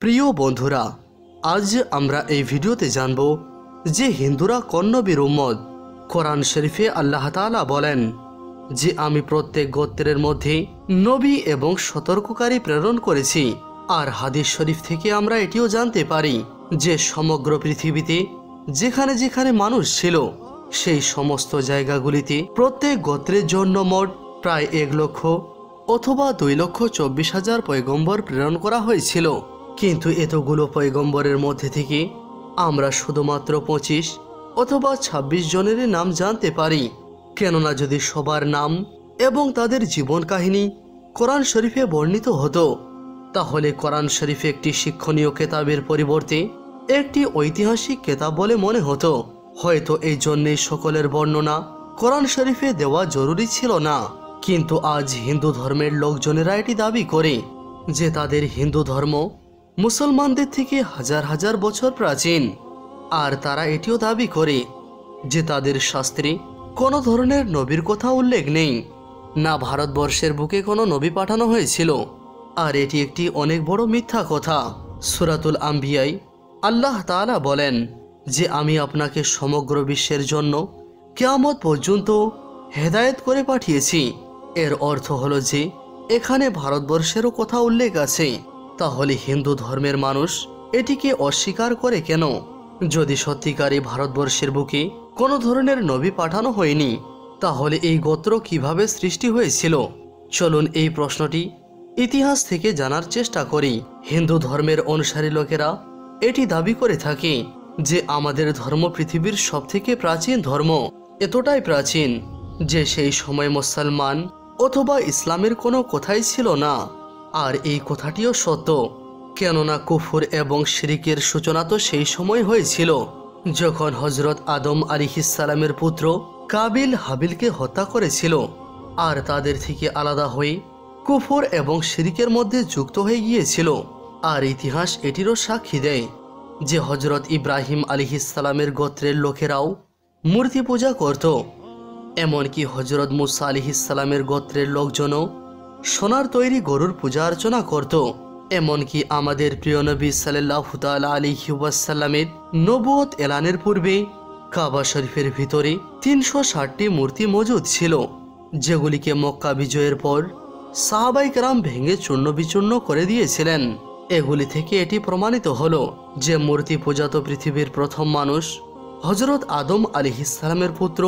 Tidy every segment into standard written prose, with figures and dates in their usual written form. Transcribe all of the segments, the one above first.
প্রিয় বন্ধুরা, আজ আমরা এই ভিডিওতে জানব যে হিন্দুরা কোন নবীর উম্মত। কোরআন শরীফে আল্লাহ তাআলা বলেন যে আমি প্রত্যেক গোত্রের মধ্যে নবী এবং সতর্ককারী প্রেরণ করেছি। আর হাদিস শরীফ থেকে আমরা এটিও জানতে পারি যে সমগ্র পৃথিবীতে যেখানে যেখানে মানুষ ছিল সেই সমস্ত জায়গাগুলিতে প্রত্যেক গোত্রের জন্য মোট প্রায় 1 লক্ষ অথবা 2,24,000 পয়গম্বর প্রেরণ করা হয়েছিল। কিন্তু এতগুলো পয়গম্বরের মধ্যে থেকে আমরা শুধুমাত্র 25 অথবা 26 জনেরই নাম জানতে পারি। কেননা যদি সবার নাম এবং তাদের জীবন কাহিনী কোরআন শরীফে বর্ণিত হতো তাহলে কোরআন শরীফ একটি শিক্ষণীয় কেতাবের পরিবর্তে একটি ঐতিহাসিক কেতাব বলে মনে হতো। হয়তো এই জন্যেই সকলের বর্ণনা কোরআন শরীফে দেওয়া জরুরি ছিল না। কিন্তু আজ হিন্দু ধর্মের লোকজনেরা এটি দাবি করে যে তাদের হিন্দু ধর্ম মুসলমানদের থেকে হাজার হাজার বছর প্রাচীন। আর তারা এটিও দাবি করে যে তাদের শাস্ত্রে কোনো ধরনের নবীর কথা উল্লেখ নেই, না ভারতবর্ষের বুকে কোনো নবী পাঠানো হয়েছিল। আর এটি একটি অনেক বড় মিথ্যা কথা। সূরাতুল আম্বিয়ায় আল্লাহ তাআলা বলেন যে আমি আপনাকে সমগ্র বিশ্বের জন্য কিয়ামত পর্যন্ত হেদায়েত করে পাঠিয়েছি। এর অর্থ হলো যে এখানে ভারতবর্ষেরও কথা উল্লেখ আছে। তাহলে হিন্দু ধর্মের মানুষ এটিকে অস্বীকার করে কেন? যদি সত্যিকারই ভারতবর্ষের বুকে কোনো ধরনের নবী পাঠানো হয়নি তাহলে এই গোত্র কিভাবে সৃষ্টি হয়েছিল? চলুন এই প্রশ্নটি ইতিহাস থেকে জানার চেষ্টা করি। হিন্দু ধর্মের অনুসারী লোকেরা এটি দাবি করে থাকে যে আমাদের ধর্ম পৃথিবীর সবথেকে প্রাচীন ধর্ম, এতটাই প্রাচীন যে সেই সময় মুসলমান অথবা ইসলামের কোনো কথাই ছিল না। আর এই কথাটিও সত্য, কেননা কুফর এবং শিরকের সূচনা তো সেই সময় হয়েছিল যখন হযরত আদম আলাইহিসসালামের পুত্র কাবিল হাবিলকে হত্যা করেছিল। আর তাদের থেকে আলাদা হয়ে কুফর এবং শিরকের মধ্যে যুক্ত হয়ে গিয়েছিল। আর ইতিহাস এটিরও সাক্ষী দেয় যে হযরত ইব্রাহিম আলাইহিসসালামের গোত্রের লোকেরাও মূর্তি পূজা করত। এমনকি হযরত মুসা আলাইহিসসালামের গোত্রের লোকজনও সোনার তৈরি গরুর পূজা অর্চনা করত। এমনকি আমাদের প্রিয় নবী সাল্লাল্লাহু তাআলা আলাইহি ওয়াসাল্লামের নবুয়ত এলানের পূর্বে কাবা শরীফের ভিতরে 360টি মূর্তি মজুদ ছিল, যেগুলিকে মক্কা বিজয়ের পর সাহাবায়ে কেরাম ভেঙে চূর্ণ বিচূর্ণ করে দিয়েছিলেন। এগুলি থেকে এটি প্রমাণিত হলো যে মূর্তি পূজাত পৃথিবীর প্রথম মানুষ হযরত আদম আলাইহিসসালামের পুত্র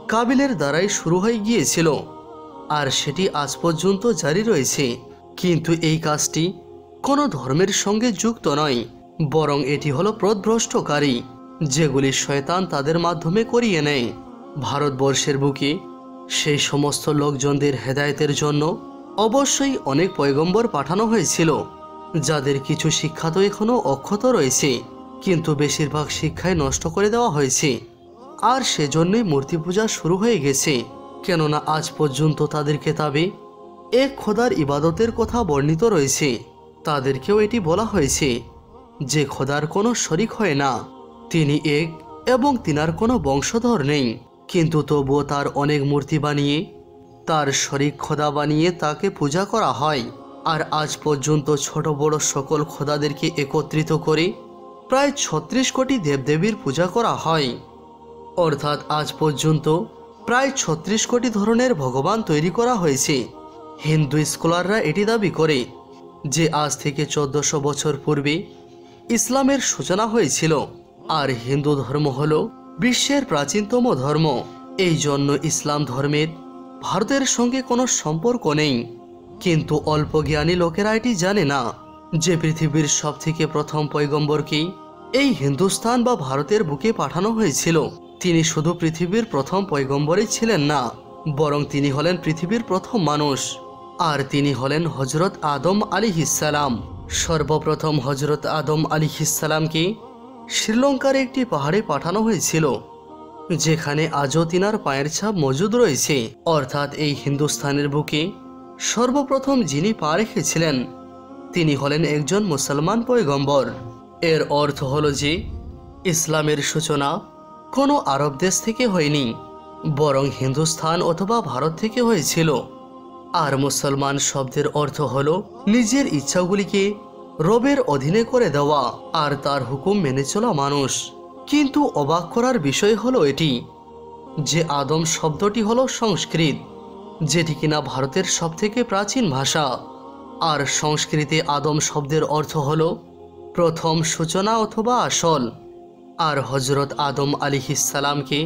কাবিলের দ্বারাই শুরু হয়ে গিয়েছিল। আর সেটি আজ পর্যন্ত জারি রয়েছে। কিন্তু এই কাজটি কোনো ধর্মের সঙ্গে যুক্ত নয়, বরং এটি হলো পথভ্রষ্টকারী, যেগুলি শয়তান তাদের মাধ্যমে করিয়ে নেয়। ভারতবর্ষের বুকে সেই সমস্ত লোকজনদের হেদায়েতের জন্য অবশ্যই অনেক পয়গম্বর পাঠানো হয়েছিল, যাদের কিছু শিক্ষা তো এখনও অক্ষত রয়েছে, কিন্তু বেশিরভাগ শিক্ষাই নষ্ট করে দেওয়া হয়েছে। আর সেজন্যই মূর্তি পূজা শুরু হয়ে গেছে। কেননা আজ পর্যন্ত তাদের কেতাবে এক খোদার ইবাদতের কথা বর্ণিত রয়েছে। তাদেরকেও এটি বলা হয়েছে যে খোদার কোনো শরিক হয় না, তিনি এক এবং তিনার কোনো বংশধর নেই। কিন্তু তবুও তার অনেক মূর্তি বানিয়ে তার শরিক খোদা বানিয়ে তাকে পূজা করা হয়। আর আজ পর্যন্ত ছোট বড় সকল খোদাদেরকে একত্রিত করে প্রায় 36 কোটি দেবদেবীর পূজা করা হয়। অর্থাৎ আজ পর্যন্ত প্রায় 36 কোটি ধরনের ভগবান তৈরি করা হয়েছে। হিন্দু স্কলাররা এটি দাবি করে যে আজ থেকে 1400 বছর পূর্বে ইসলামের সূচনা হয়েছিল। আর হিন্দু ধর্ম হল বিশ্বের প্রাচীনতম ধর্ম। এই জন্য ইসলাম ধর্মের ভারতের সঙ্গে কোনো সম্পর্ক নেই। কিন্তু অল্প জ্ঞানী লোকেরা এটি জানে না যে পৃথিবীর সবথেকে প্রথম পয়গম্বরকে এই হিন্দুস্তান বা ভারতের বুকে পাঠানো হয়েছিল। তিনি শুধু পৃথিবীর প্রথম পয়গম্বরই ছিলেন না, বরং তিনি হলেন পৃথিবীর প্রথম মানুষ। আর তিনি হলেন হযরত আদম আলাইহিসসালাম। সর্বপ্রথম হযরত আদম আলাইহিসসালামকে শ্রীলঙ্কার একটি পাহাড়ে পাঠানো হয়েছিল, যেখানে আজও তিনার পায়ের ছাপ মজুদ রয়েছে। অর্থাৎ এই হিন্দুস্তানের বুকে সর্বপ্রথম যিনি পা রেখেছিলেন তিনি হলেন একজন মুসলমান পয়গম্বর। এর অর্থ হলো যে ইসলামের সূচনা কোনো আরব দেশ থেকে হয়নি, বরং হিন্দুস্তান অথবা ভারত থেকে হয়েছিল। আর মুসলমান শব্দের অর্থ হলো নিজের ইচ্ছাগুলিকে রবের অধীনে করে দেওয়া আর তার হুকুম মেনে চলা মানুষ। কিন্তু অবাক করার বিষয় হলো এটি যে আদম শব্দটি হলো সংস্কৃত, যেটি কিনা ভারতের সবথেকে প্রাচীন ভাষা। আর সংস্কৃতে আদম শব্দের অর্থ হলো প্রথম সূচনা অথবা আসল। আর হজরত আদম আলাইহিসসালামকে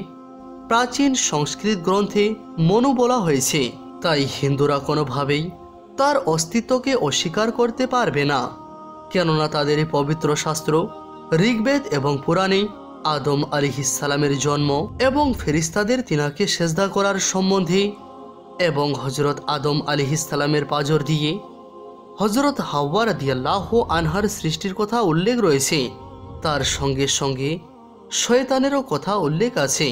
প্রাচীন সংস্কৃত গ্রন্থে মনু বলা হয়েছে। তাই হিন্দুরা কোনোভাবেই তার অস্তিত্বকে অস্বীকার করতে পারবে না, কেননা তাদের পবিত্র শাস্ত্র ঋগ্বেদ এবং পুরাণে আদম আলাইহিসসালামের জন্ম এবং ফেরেশতাদের তিনাকে সেজদা করার সম্বন্ধে এবং হজরত আদম আলাইহিসসালামের পাঁজর দিয়ে হজরত হাওয়া রাদিয়াল্লাহু আনহার সৃষ্টির কথা উল্লেখ রয়েছে। তার সঙ্গে সঙ্গে শয়তানেরও কথা উল্লেখ আছে,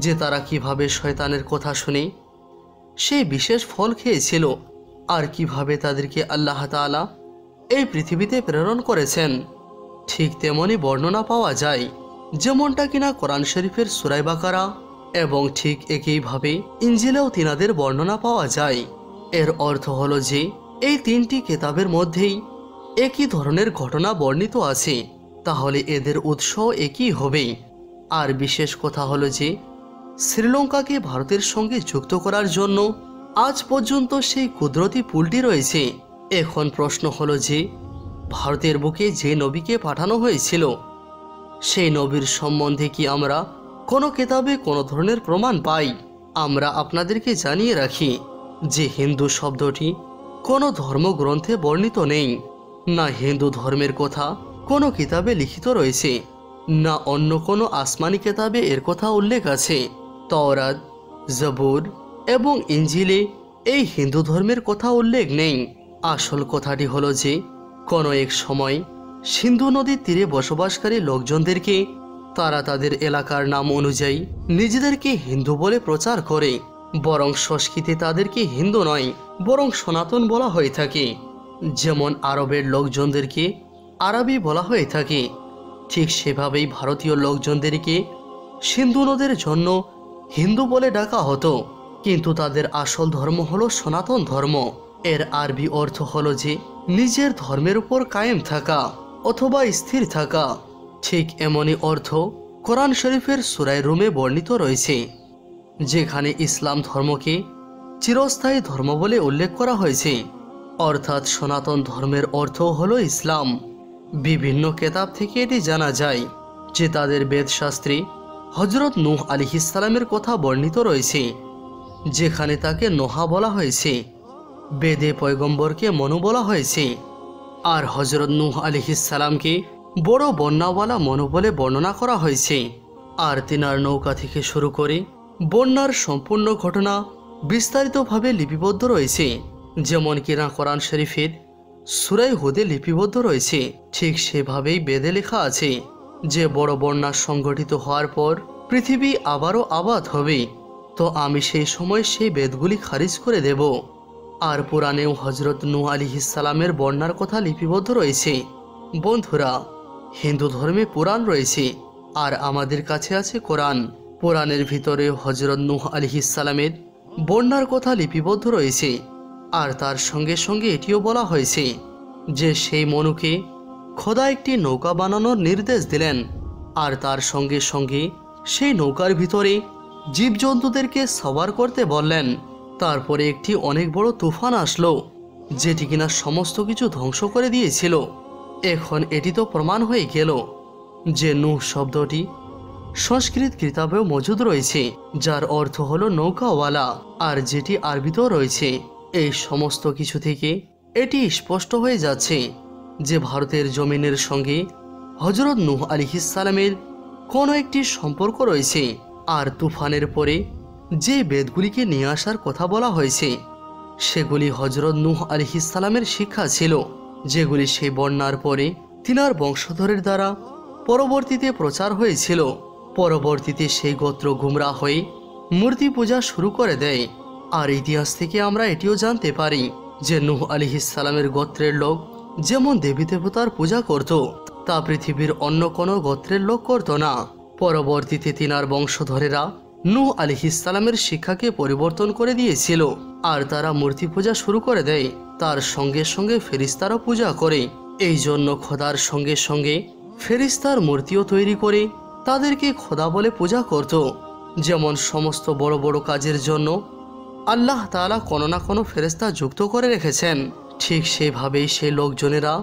যে তারা কিভাবে শয়তানের কথা শুনে সেই বিশেষ ফল খেয়েছিল আর কিভাবে তাদেরকে আল্লাহ তাআলা এই পৃথিবীতে প্রেরণ করেছেন। ঠিক তেমনই বর্ণনা পাওয়া যায়, যেমনটা কিনা কোরআন শরীফের সূরা বাকারা এবং ঠিক একইভাবে ইনজিলেও তিনাদের বর্ণনা পাওয়া যায়। এর অর্থ হলো যে এই তিনটি কিতাবের মধ্যেই একই ধরনের ঘটনা বর্ণিত আছে, তাহলে এদের উৎস একই হবে। আর বিশেষ কথা হলো যে শ্রীলঙ্কাকে ভারতের সঙ্গে যুক্ত করার জন্য আজ পর্যন্ত সেই কুদরতি পুলটি রয়েছে। এখন প্রশ্ন হলো যে ভারতের বুকে যে নবীকে পাঠানো হয়েছিল সেই নবীর সম্বন্ধে কি আমরা কোনো কিতাবে কোনো ধরনের প্রমাণ পাই? আমরা আপনাদেরকে জানিয়ে রাখি যে হিন্দু শব্দটি কোনো ধর্মগ্রন্থে বর্ণিত নেই, না হিন্দু ধর্মের কথা কোনো কিতাবে লিখিত রয়েছে, না অন্য কোনো আসমানি কিতাবে এর কথা উল্লেখ আছে। তাওরাত, জবুর এবং ইনজিলে এই হিন্দু ধর্মের কথা উল্লেখ নেই। আসল কথাটি হলো যে কোনো এক সময় সিন্ধু নদীর তীরে বসবাসকারী লোকজনদেরকে তারা তাদের এলাকার নাম অনুযায়ী নিজেদেরকে হিন্দু বলে প্রচার করে, বরং সংস্কৃতে তাদেরকে হিন্দু নয় বরং সনাতন বলা হয়ে থাকে। যেমন আরবের লোকজনদেরকে আরবি বলা হয়ে থাকে, ঠিক সেভাবেই ভারতীয় লোকজনদেরকে সিন্ধু নদের জন্য হিন্দু বলে ডাকা হতো, কিন্তু তাদের আসল ধর্ম হলো সনাতন ধর্ম। এর আরবি অর্থ হলো যে নিজের ধর্মের উপর কায়েম থাকা অথবা স্থির থাকা। ঠিক এমনই অর্থ কোরআন শরীফের সূরা রুমে বর্ণিত রয়েছে, যেখানে ইসলাম ধর্মকে চিরস্থায়ী ধর্ম বলে উল্লেখ করা হয়েছে, অর্থাৎ সনাতন ধর্মের অর্থ হলো ইসলাম। বিভিন্ন কিতাব থেকে এটি জানা যায় যে তাদের বেদশাস্ত্রে হজরত নূহ আলাইহিসসালামের কথা বর্ণিত রয়েছে, যেখানে তাকে নোহা বলা হয়েছে। বেদে পয়গম্বরকে মনু বলা হয়েছে। আর হজরত নূহ আলাইহিসসালামকে বড় বন্যাওয়ালা মনু বলে বর্ণনা করা হয়েছে। আর তিনার নৌকা থেকে শুরু করে বন্যার সম্পূর্ণ ঘটনা বিস্তারিতভাবে লিপিবদ্ধ রয়েছে, যেমন কিনা কোরআন শরীফের সূরা হুদে লিপিবদ্ধ রয়েছে। ঠিক সেভাবেই বেদে লেখা আছে যে বড় বন্যা সংঘটিত হওয়ার পর পৃথিবী আবারও আবাদ হবে, তো আমি সেই সময় সেই বেদগুলি খারিজ করে দেব। আর পুরাণেও হজরত নূহ আলাইহিসসালামের বন্যার কথা লিপিবদ্ধ রয়েছে। বন্ধুরা, হিন্দু ধর্মে পুরাণ রয়েছে আর আমাদের কাছে আছে কোরআন। পুরাণের ভিতরে হজরত নূহ আলাইহিসসালামের বন্যার কথা লিপিবদ্ধ রয়েছে। আর তার সঙ্গে সঙ্গে এটিও বলা হয়েছে যে সেই মনুকে খোদা একটি নৌকা বানানোর নির্দেশ দিলেন, আর তার সঙ্গে সঙ্গে সেই নৌকার ভিতরে জীবজন্তুদেরকে সওয়ার করতে বললেন। তারপরে একটি অনেক বড় তুফান আসলো, যেটি কিনা সমস্ত কিছু ধ্বংস করে দিয়েছিল। এখন এটি তো প্রমাণ হয়ে গেল যে নূহ শব্দটি সংস্কৃত কিতাবেও মজুদ রয়েছে, যার অর্থ হলো নৌকাওয়ালা, আর যেটি আরবিতেও রয়েছে। এই সমস্ত কিছু থেকে এটি স্পষ্ট হয়ে যাচ্ছে যে ভারতের জমিনের সঙ্গে হজরত নূহ আলাইহিসসালামের কোনো একটি সম্পর্ক রয়েছে। আর তুফানের পরে যে বেদগুলিকে নিয়ে আসার কথা বলা হয়েছে সেগুলি হজরত নূহ আলাইহিসসালামের শিক্ষা ছিল, যেগুলি সেই বন্যার পরে তিনার বংশধরের দ্বারা পরবর্তীতে প্রচার হয়েছিল। পরবর্তীতে সেই গোত্র গুমরা হয়ে মূর্তি পূজা শুরু করে দেয়। আর ইতিহাস থেকে আমরা এটিও জানতে পারি যে নূহ আলাইহিসসালামের গোত্রের লোক যেমন দেবী দেবতার পূজা করত, তা পৃথিবীর অন্য কোনো গোত্রের লোক করত না। পরবর্তীতে তিনার বংশধরেরা নূহ আলাইহিসসালামের শিক্ষাকে পরিবর্তন করে দিয়েছিল, আর তারা মূর্তি পূজা শুরু করে দেয়। তার সঙ্গে সঙ্গে ফেরেশতারাও পূজা করে। এই জন্য খোদার সঙ্গে সঙ্গে ফেরেশতার মূর্তিও তৈরি করে তাদেরকে খোদা বলে পূজা করত। যেমন সমস্ত বড় বড় কাজের জন্য আল্লাহ তাআলা কোনো না কোনো ফেরেশতা যুক্ত করে রেখেছেন, ঠিক সেইভাবেই সেই লোকজনেরা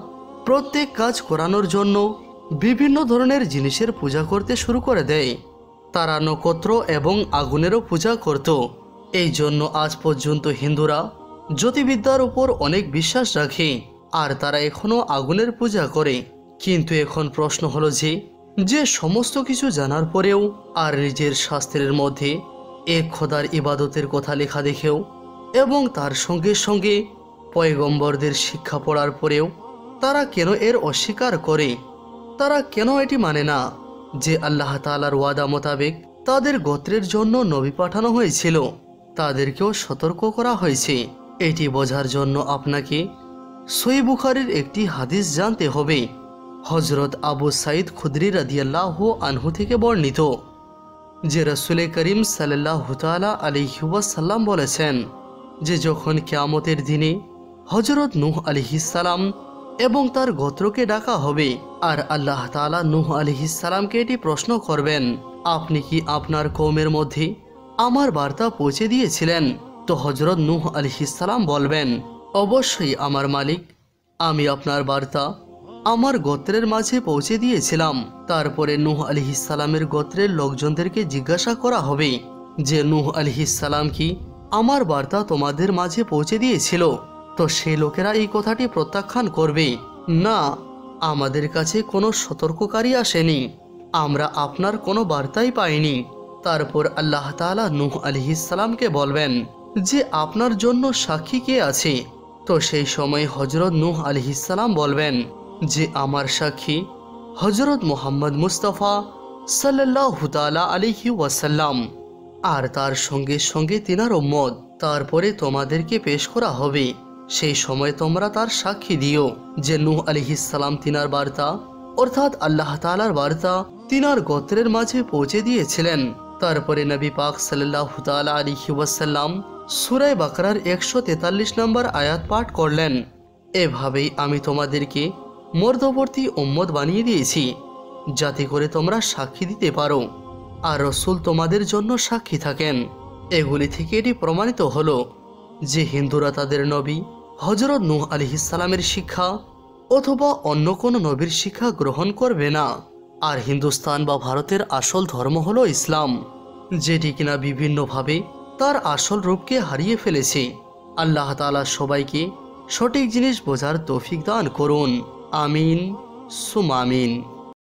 প্রত্যেক কাজ করানোর জন্য বিভিন্ন ধরনের জিনিসের পূজা করতে শুরু করে দেয়। তারা নক্ষত্র এবং আগুনেরও পূজা করত। এই জন্য আজ পর্যন্ত হিন্দুরা জ্যোতির্বিদ্যার উপর অনেক বিশ্বাস রাখে, আর তারা এখনও আগুনের পূজা করে। কিন্তু এখন প্রশ্ন হলো যে সমস্ত কিছু জানার পরেও আর নিজের শাস্ত্রের মধ্যে এক খোদার ইবাদতের কথা লেখা দেখেও এবং তার সঙ্গে সঙ্গে পয়গম্বরদের শিক্ষা পড়ার পরেও তারা কেন এর অস্বীকার করে? তারা কেন এটি মানে না যে আল্লাহ তাআলার ওয়াদা মোতাবেক তাদের গোত্রের জন্য নবী পাঠানো হয়েছিল, তাদেরকেও সতর্ক করা হয়েছে? এটি বোঝার জন্য আপনাকে সহিহ বুখারীর একটি হাদিস জানতে হবে। হযরত আবু সাঈদ খুদরি রাদিয়াল্লাহু আনহু থেকে বর্ণিত যে রাসূল করিম সাল্লাল্লাহু তাআলা আলাইহি ওয়াসাল্লাম বলেছেন যে যখন কিয়ামতের দিনে হযরত নূহ আলাইহিস সালাম এবং তার গোত্রকে ডাকা হবে আর আল্লাহ তাআলা নূহ আলাইহিস সালামকে এটি প্রশ্ন করবেন, আপনি কি আপনার কওমের মধ্যে আমার বার্তা পৌঁছে দিয়েছিলেন? তো হযরত নূহ আলাইহিস সালাম বলবেন, অবশ্যই আমার মালিক, আমি আপনার বার্তা আমার গোত্রের মাঝে পৌঁছে দিয়েছিলাম। তারপরে নূহ আলাইহিস সালামের গোত্রের লোকজনদেরকে জিজ্ঞাসা করা হবে যে নূহ আলাইহিস সালাম কি আমার বার্তা তোমাদের মাঝে পৌঁছে দিয়েছিল? তো সেই লোকেরা এই কথাটি প্রত্যাখ্যান করবে, না, আমাদের কাছে কোনো সতর্ককারী আসেনি, আমরা আপনার কোনো বার্তাই পাইনি। তারপর আল্লাহ তাআলা নূহ আলাইহিস সালামকে বলবেন যে আপনার জন্য সাক্ষী কে আছে? তো সেই সময় হযরত নূহ আলাইহিস সালাম বলবেন যে আমার সাক্ষী হযরত মুহাম্মদ মুস্তাফা সাল্লাল্লাহু তাআলা আলাইহি ওয়াসাল্লাম আর তার সঙ্গে সঙ্গে তিনার উম্মত। তারপরে তোমাদেরকে পেশ করা হবে, সেই সময় তোমরা তার সাক্ষী দিও যে নূহ আলাইহিস সালাম তিনার বার্তা অর্থাৎ আল্লাহ তাআলার বার্তা তিনার গোত্রের মাঝে পৌঁছে দিয়েছিলেন। তারপরে নবী পাক সাল্লাল্লাহু তাআলা আলাইহি ওয়াসাল্লাম সূরা বাকরার 143 নম্বর আয়াত পাঠ করলেন, এভাবেই আমি তোমাদেরকে মধ্যবর্তী উম্মত বানিয়ে দিয়েছি যাতে করে তোমরা সাক্ষী দিতে পারো আর রাসূল তোমাদের জন্য সাক্ষী থাকেন। এগুলি থেকে এটি প্রমাণিত হলো যে হিন্দুরা তাদের নবী হযরত নূহ আলাইহিস সালামের শিক্ষা অথবা অন্য কোনো নবীর শিক্ষা গ্রহণ করবে না। আর হিন্দুস্তান বা ভারতের আসল ধর্ম হলো ইসলাম, যেটি কিনা বিভিন্নভাবে তার আসল রূপকে হারিয়ে ফেলেছে। আল্লাহ তাআলা সবাইকে সঠিক জিনিস বোঝার তৌফিক দান করুন। আমিন সুম আমিন।